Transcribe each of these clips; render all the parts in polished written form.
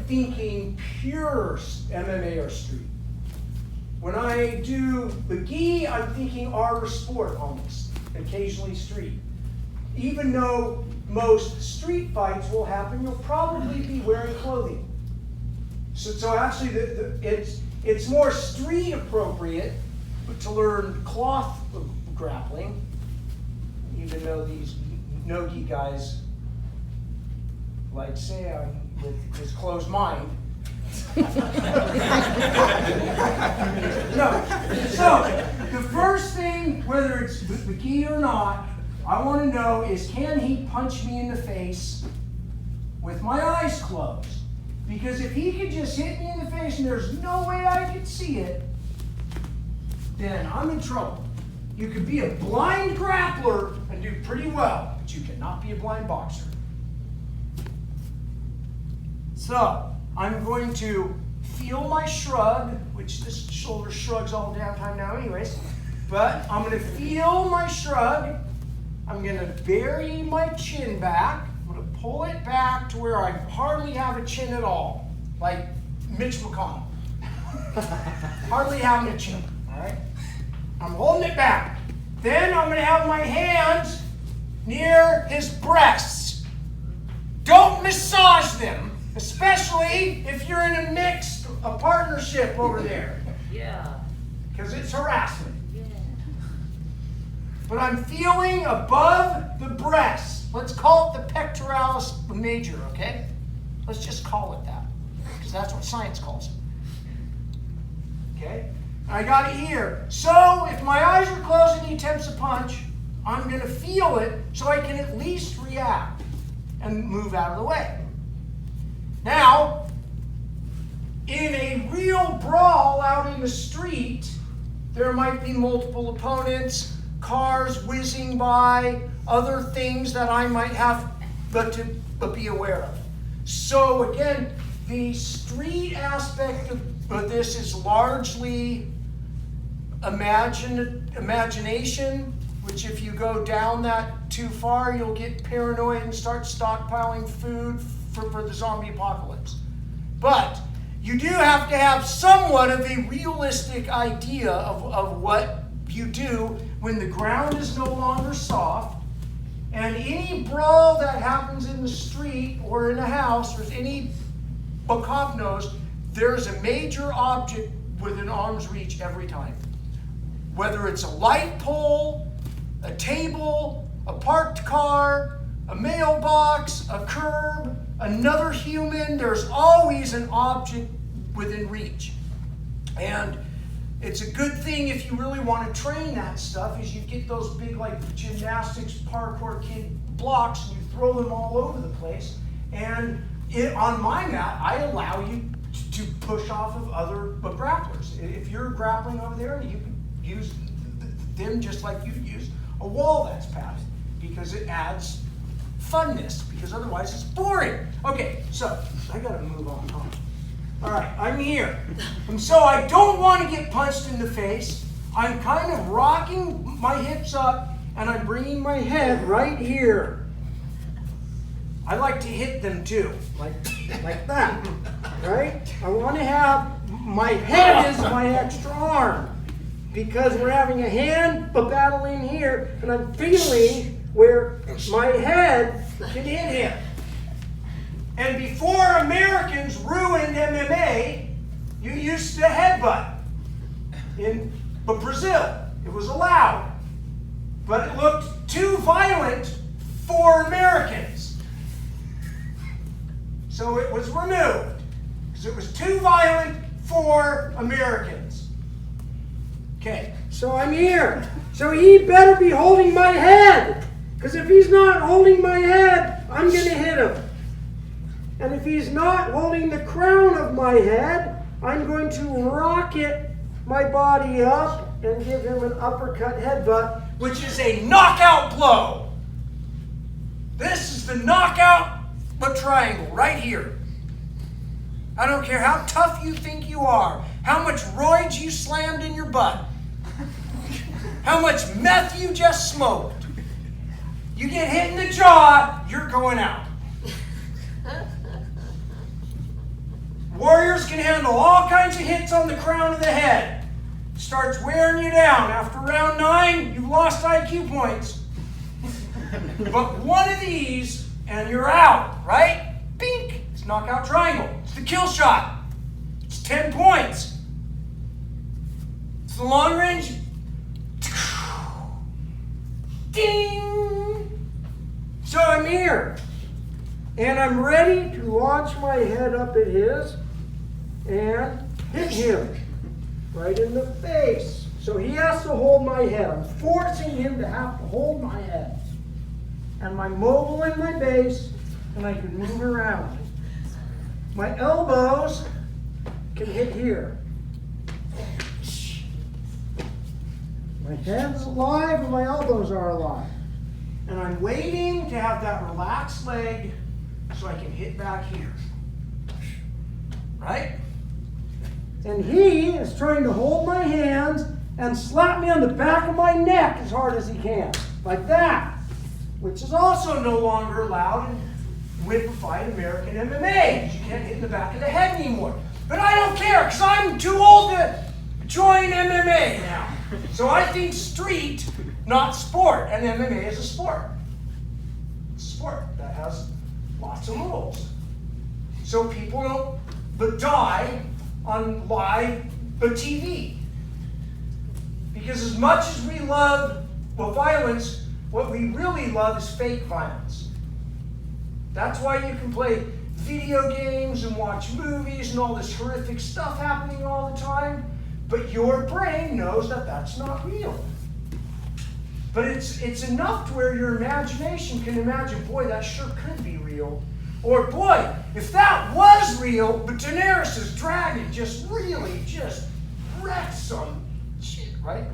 thinking pure MMA or street. When I do the gi, I'm thinking art or sport almost, occasionally street. Even though most street fights will happen, you'll probably be wearing clothing. So actually, it's more street appropriate to learn cloth grappling, even though these no-gi guys like say I'm with his closed mind. No. So, the first thing, whether it's the gi or not, I want to know is, can he punch me in the face with my eyes closed? Because if he could just hit me in the face and there's no way I could see it, then I'm in trouble. You could be a blind grappler and do pretty well, but you cannot be a blind boxer. So, I'm going to feel my shrug, which this shoulder shrugs all the damn time now anyways, but I'm going to feel my shrug. I'm going to bury my chin back. I'm going to pull it back to where I hardly have a chin at all, like Mitch McConnell. Hardly having a chin, all right? I'm holding it back. Then I'm going to have my hands near his breasts. Don't massage them. Especially if you're in a partnership over there. Yeah. Because it's harassment. Yeah. But I'm feeling above the breast. Let's call it the pectoralis major, okay? Let's just call it that. Because that's what science calls it. Okay? I got it here. So if my eyes are closed and he attempts a punch, I'm going to feel it so I can at least react and move out of the way. Now, in a real brawl out in the street, there might be multiple opponents, cars whizzing by, other things that I might have to be aware of. So again, the street aspect of this is largely imagination, which if you go down that too far, you'll get paranoid and start stockpiling food for the zombie apocalypse. But you do have to have somewhat of a realistic idea of what you do when the ground is no longer soft, and any brawl that happens in the street or in a house, or any cop knows, there's a major object within arm's reach every time. Whether it's a light pole, a table, a parked car, a mailbox, a curb, another human, there's always an object within reach. And it's a good thing if you really want to train that stuff, is you get those big like gymnastics parkour kid blocks and you throw them all over the place. And on my mat, I allow you to push off of other grapplers. If you're grappling over there, you can use them just like you'd use a wall that's padded, because it adds funness, because otherwise it's boring. Okay, so I gotta move on. All right, I'm here. And so I don't want to get punched in the face. I'm kind of rocking my hips up and I'm bringing my head right here. I like to hit them too, like that, right? I want to have, my head is my extra arm, because we're having a hand battle in here and I'm feeling where my head can hit him. And before Americans ruined MMA, you used to headbutt. In Brazil, it was allowed. But it looked too violent for Americans. So it was removed, because it was too violent for Americans. Okay, so I'm here. So he better be holding my head. Because if he's not holding my head, I'm going to hit him. And if he's not holding the crown of my head, I'm going to rocket my body up and give him an uppercut headbutt, which is a knockout blow. This is the knockout triangle right here. I don't care how tough you think you are, how much roids you slammed in your butt, how much meth you just smoked. You get hit in the jaw, you're going out. Warriors can handle all kinds of hits on the crown of the head. Starts wearing you down. After round 9, you've lost IQ points. But one of these, and you're out, right? Bink! It's knockout triangle. It's the kill shot. It's 10 points. It's the long range. Ding! So I'm here. And I'm ready to launch my head up at his and hit him right in the face. So he has to hold my head. I'm forcing him to have to hold my head. And I'm mobile in my base, and I can move around. My elbows can hit here. My head's alive and my elbows are alive. And I'm waiting to have that relaxed leg so I can hit back here. Right? And he is trying to hold my hands and slap me on the back of my neck as hard as he can. Like that. Which is also no longer allowed in whippified American MMA. You can't hit in the back of the head anymore. But I don't care, because I'm too old to join MMA now. So I think street, not sport. And MMA is a sport. It's a sport that has lots of rules. So people don't die on live TV. Because as much as we love violence, what we really love is fake violence. That's why you can play video games and watch movies and all this horrific stuff happening all the time, but your brain knows that that's not real. But it's enough to where your imagination can imagine, boy, that sure could be real. Or, boy, if that was real, but Daenerys' dragon just wrecked some shit, right?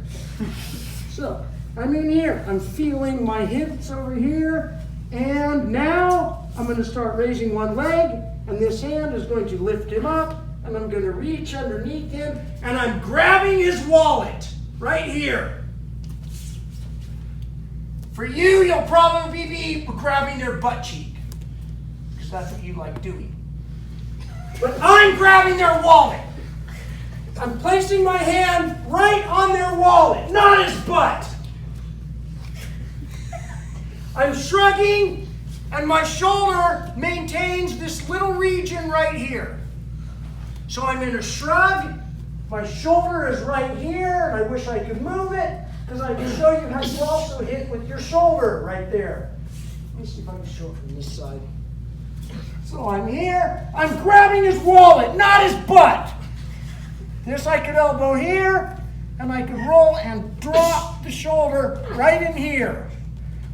So, I'm in here. I'm feeling my hips over here. And now I'm going to start raising one leg. And this hand is going to lift him up. And I'm going to reach underneath him. And I'm grabbing his wallet right here. For you, you'll probably be grabbing their butt cheek. Because that's what you like doing. But I'm grabbing their wallet. I'm placing my hand right on their wallet, not his butt. I'm shrugging, and my shoulder maintains this little region right here. So I'm in a shrug, my shoulder is right here, and I wish I could move it, because I can show you how you also hit with your shoulder right there. Let me see if I can show it from this side. So I'm here, I'm grabbing his wallet, not his butt. This I could elbow here, and I could roll and drop the shoulder right in here.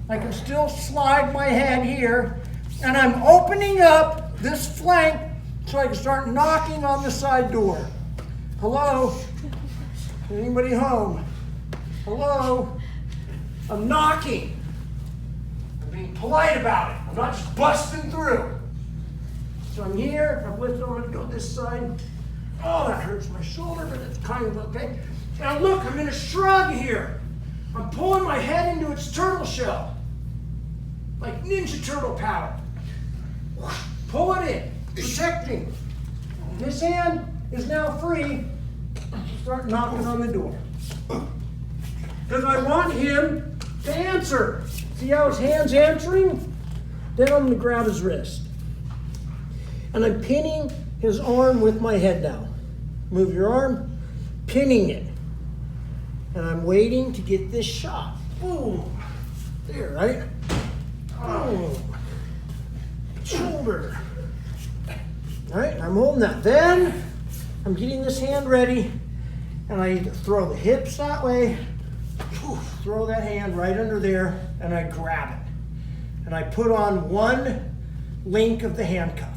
I can still slide my head here, and I'm opening up this flank so I can start knocking on the side door. Hello? Anybody home? Hello? I'm knocking. I'm being polite about it. I'm not just busting through. So I'm here, I'm lifted, I'm going to go this side. Oh, that hurts my shoulder, but it's kind of okay. Now look, I'm in a shrug here. I'm pulling my head into its turtle shell. Like Ninja Turtle power. Pull it in, protecting. This hand is now free. Start knocking on the door. Because I want him to answer. See how his hand's answering? Then I'm going to grab his wrist. And I'm pinning his arm with my head now. Move your arm, pinning it. And I'm waiting to get this shot. Ooh, there, right? Oh, shoulder. All right, I'm holding that. Then I'm getting this hand ready, and I throw the hips that way, throw that hand right under there, and I grab it. And I put on one link of the handcuff.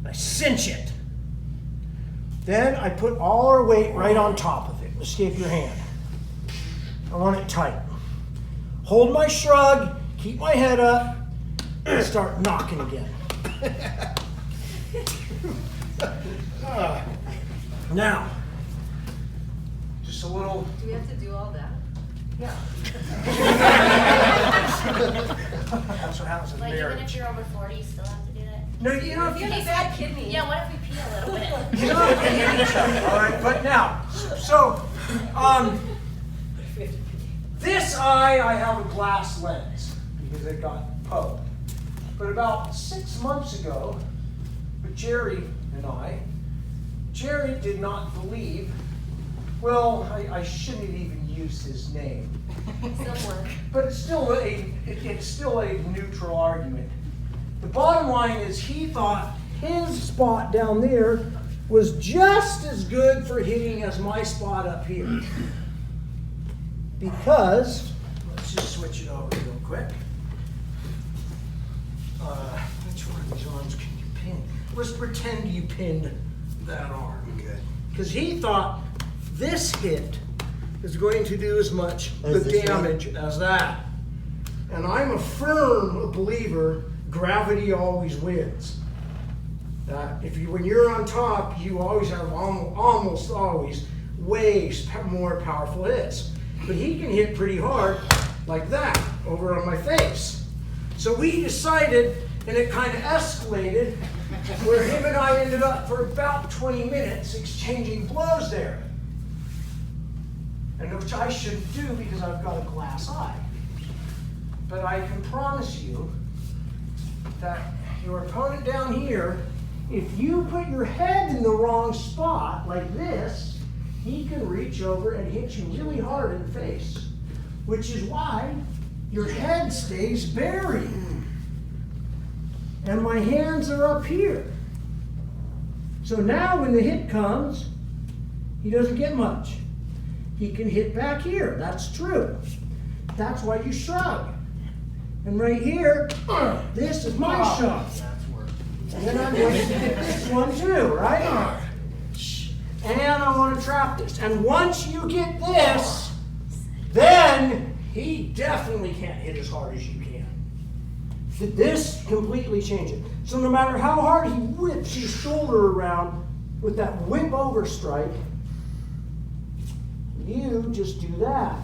I cinch it. Then I put all our weight right on top of it. Escape your hand. I want it tight. Hold my shrug, keep my head up, and start knocking again. Now, just a little. Do we have to do all that? Yeah. That's what happens in Like marriage. even if you're over 40, you still have to do that? No, you know, If you have a bad kidney. Yeah, what if we pee a little bit? you don't have to hit each other, all right? But now, so, this eye, I have a glass lens because it got poked. But about 6 months ago, with Jerry and Jerry did not believe, well, I shouldn't have even used his name. But it's still a neutral argument. The bottom line is he thought his spot down there was just as good for hitting as my spot up here. Because, let's just switch it over real quick. Which one of these arms can you pin? Let's pretend you pinned that arm. Okay. Because he thought this hit is going to do as much As the this damage as that. And I'm a firm believer gravity always wins. When you're on top, you always have almost always way more powerful hits. But he can hit pretty hard like that over on my face. So we decided, and it kind of escalated, where him and I ended up for about 20 minutes exchanging blows there. And which I shouldn't do because I've got a glass eye. But I can promise you that your opponent down here, if you put your head in the wrong spot like this, he can reach over and hit you really hard in the face. Which is why your head stays buried. And my hands are up here. So now when the hit comes, he doesn't get much. He can hit back here, that's true. That's why you shrug. And right here, this is my shot. And then I'm going to hit this one too, right? And I want to trap this. And once you get this, then he definitely can't hit as hard as you can. This completely changes. So no matter how hard he whips his shoulder around with that whip over strike, you just do that.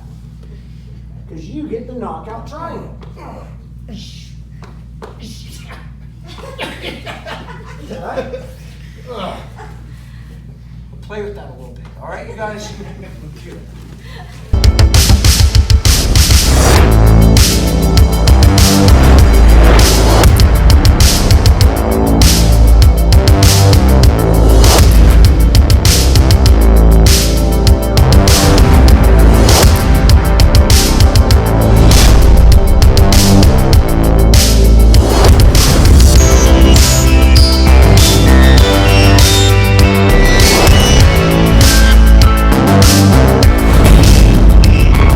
Because you get the knockout triangle. Right? We'll play with that a little bit. All right, you guys?